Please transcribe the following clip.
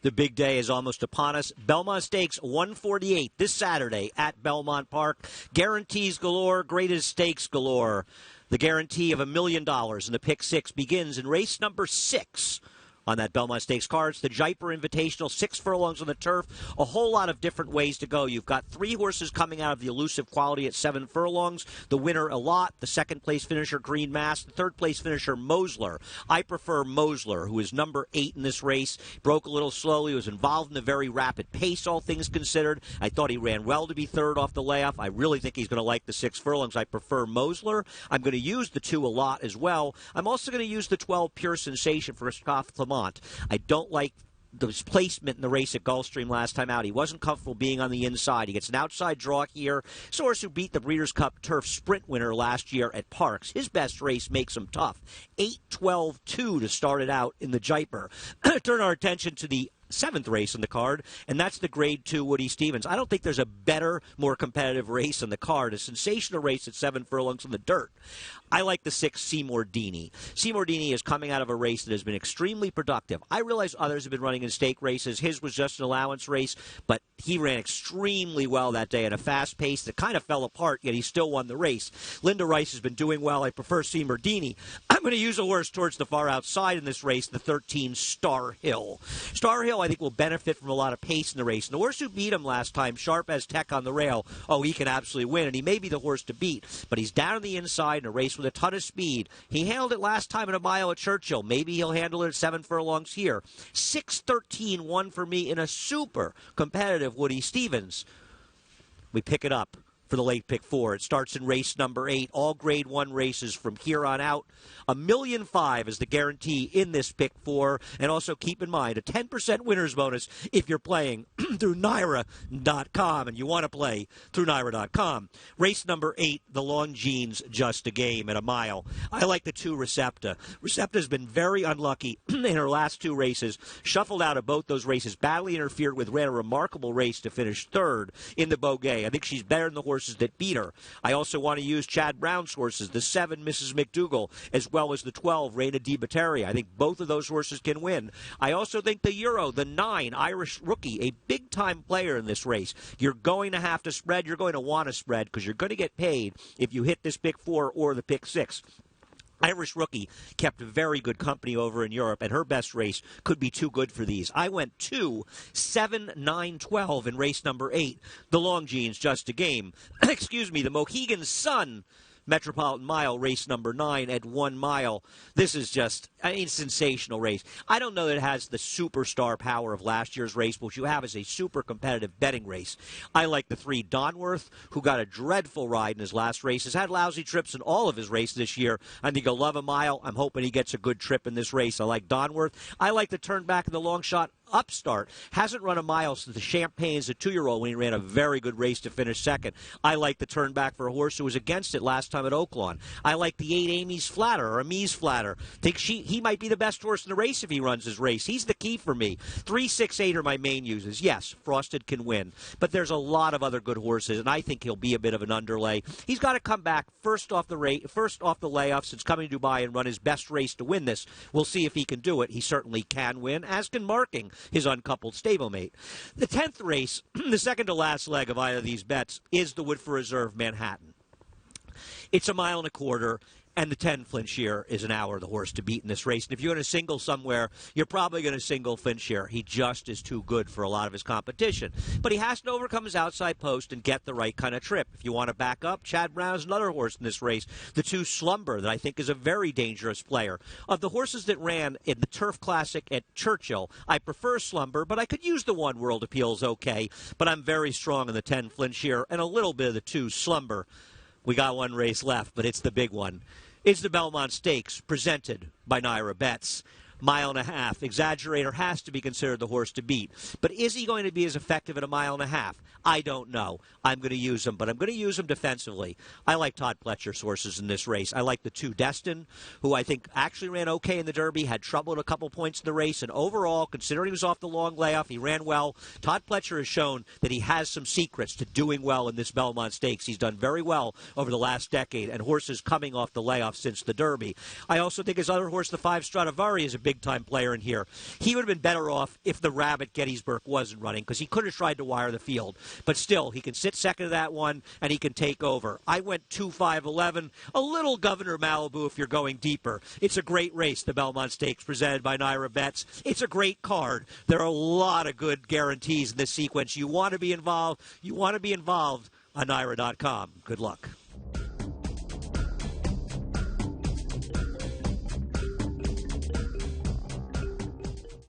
The big day is almost upon us. Belmont Stakes 148 this Saturday at Belmont Park. Guarantees galore, greatest stakes galore. The guarantee of $1 million in the pick six begins in race number 6. On that Belmont Stakes card, it's the Jaipur Invitational, 6 furlongs on the turf. A whole lot of different ways to go. You've got 3 horses coming out of the elusive quality at 7 furlongs. The winner, a lot. The second place finisher, Green Mass. The third place finisher, Mosler. I prefer Mosler, who is number 8 in this race. Broke a little slowly. Was involved in a very rapid pace, all things considered. I thought he ran well to be third off the layoff. I really think he's going to like the 6 furlongs. I prefer Mosler. I'm going to use the 2 a lot as well. I'm also going to use the 12 Pure Sensation for Christophe Clement. I don't like the placement in the race at Gulfstream last time out. He wasn't comfortable being on the inside. He gets an outside draw here. Source who beat the Breeders' Cup Turf Sprint winner last year at Parks. His best race makes him tough. 8-12-2 to start it out in the Jaipur. Turn our attention to the 7th race on the card, and that's the Grade 2 Woody Stevens. I don't think there's a better, more competitive race on the card. A sensational race at 7 furlongs in the dirt. I like the 6 Seymour Deeney. Seymour Deeney is coming out of a race that has been extremely productive. I realize others have been running in stake races. His was just an allowance race, but he ran extremely well that day at a fast pace that kind of fell apart, yet he still won the race. Linda Rice has been doing well. I prefer Seymour Deeney. I'm going to use a horse towards the far outside in this race, the 13 Star Hill. Star Hill, I think, will benefit from a lot of pace in the race. And the horse who beat him last time, Sharp as Tech on the rail, he can absolutely win, and he may be the horse to beat. But he's down on the inside in a race with a ton of speed. He handled it last time in a mile at Churchill. Maybe he'll handle it at 7 furlongs here. 6-13-1 for me in a super competitive Woody Stevens. We pick it up for the late pick 4. It starts in race number 8. All Grade 1 races from here on out. $1.5 million is the guarantee in this pick 4. And also keep in mind, a 10% winner's bonus if you're playing through NYRA.com and you want to play through NYRA.com. Race number 8, the Longines Just a Game at a mile. I like the 2 Recepta. Recepta's been very unlucky in her last 2 races. Shuffled out of both those races. Badly interfered with. Ran a remarkable race to finish 3rd in the Bogey. I think she's better than the horses that beat her. I also want to use Chad Brown's horses, the 7 Mrs. McDougall, as well as the 12 Reina Di Batteri. I think both of those horses can win. I also think the Euro, the 9 Irish Rookie, a big-time player in this race. You're going to have to spread. You're going to want to spread because you're going to get paid if you hit this pick 4 or the pick 6. Irish Rookie kept very good company over in Europe, and her best race could be too good for these. I went 2, 7, 9, 12 in race number 8. The Longines Just a Game. Excuse me, the Mohegan Sun Metropolitan Mile, race number 9 at 1 mile. This is just a sensational race. I don't know that it has the superstar power of last year's race, but what you have is a super competitive betting race. I like the 3 Donworth, who got a dreadful ride in his last race. Has had lousy trips in all of his races this year. I think he'll love a mile. I'm hoping he gets a good trip in this race. I like Donworth. I like the turn back in the long shot. Upstart hasn't run a mile since the Champagne as a 2-year-old when he ran a very good race to finish 2nd. I like the turn back for a horse who was against it last time at Oaklawn. I like the 8 Amy's Flatter, or Amy's Flatter. Think he might be the best horse in the race if he runs his race. He's the key for me. 3, 6, 8 are my main uses. Yes, Frosted can win, but there's a lot of other good horses, and I think he'll be a bit of an underlay. He's got to come back first off the layoff since coming to Dubai and run his best race to win this. We'll see if he can do it. He certainly can win, as can Marking, his uncoupled stablemate. The 10th race, the second to last leg of either of these bets, is the Woodford Reserve Manhattan. It's 1.25 miles, and the 10 Flintshire is an hour the horse to beat in this race. And if you're going to single somewhere, you're probably going to single Flintshire. He just is too good for a lot of his competition. But he has to overcome his outside post and get the right kind of trip. If you want to back up, Chad Brown is another horse in this race. The 2 Slumber, that I think is a very dangerous player. Of the horses that ran in the Turf Classic at Churchill, I prefer Slumber, but I could use the 1 World Appeals okay. But I'm very strong in the 10 Flintshire and a little bit of the 2 Slumber. We got 1 race left, but it's the big one. It's the Belmont Stakes, presented by NYRA Bets. 1.5 miles. Exaggerator has to be considered the horse to beat. But is he going to be as effective at 1.5 miles? I don't know. I'm going to use him, but I'm going to use him defensively. I like Todd Pletcher's horses in this race. I like the 2 Destin, who I think actually ran okay in the Derby, had trouble at a couple points in the race, and overall, considering he was off the long layoff, he ran well. Todd Pletcher has shown that he has some secrets to doing well in this Belmont Stakes. He's done very well over the last decade, and horses coming off the layoff since the Derby. I also think his other horse, the 5 Stradivari, is a big big-time player in here. He would have been better off if the Rabbit Gettysburg wasn't running, because he could have tried to wire the field. But still, he can sit second to that one, and he can take over. I went 2-5-11, a little Governor Malibu if you're going deeper. It's a great race, the Belmont Stakes, presented by NYRA Bets. It's a great card. There are a lot of good guarantees in this sequence. You want to be involved. You want to be involved on NYRA.com. Good luck.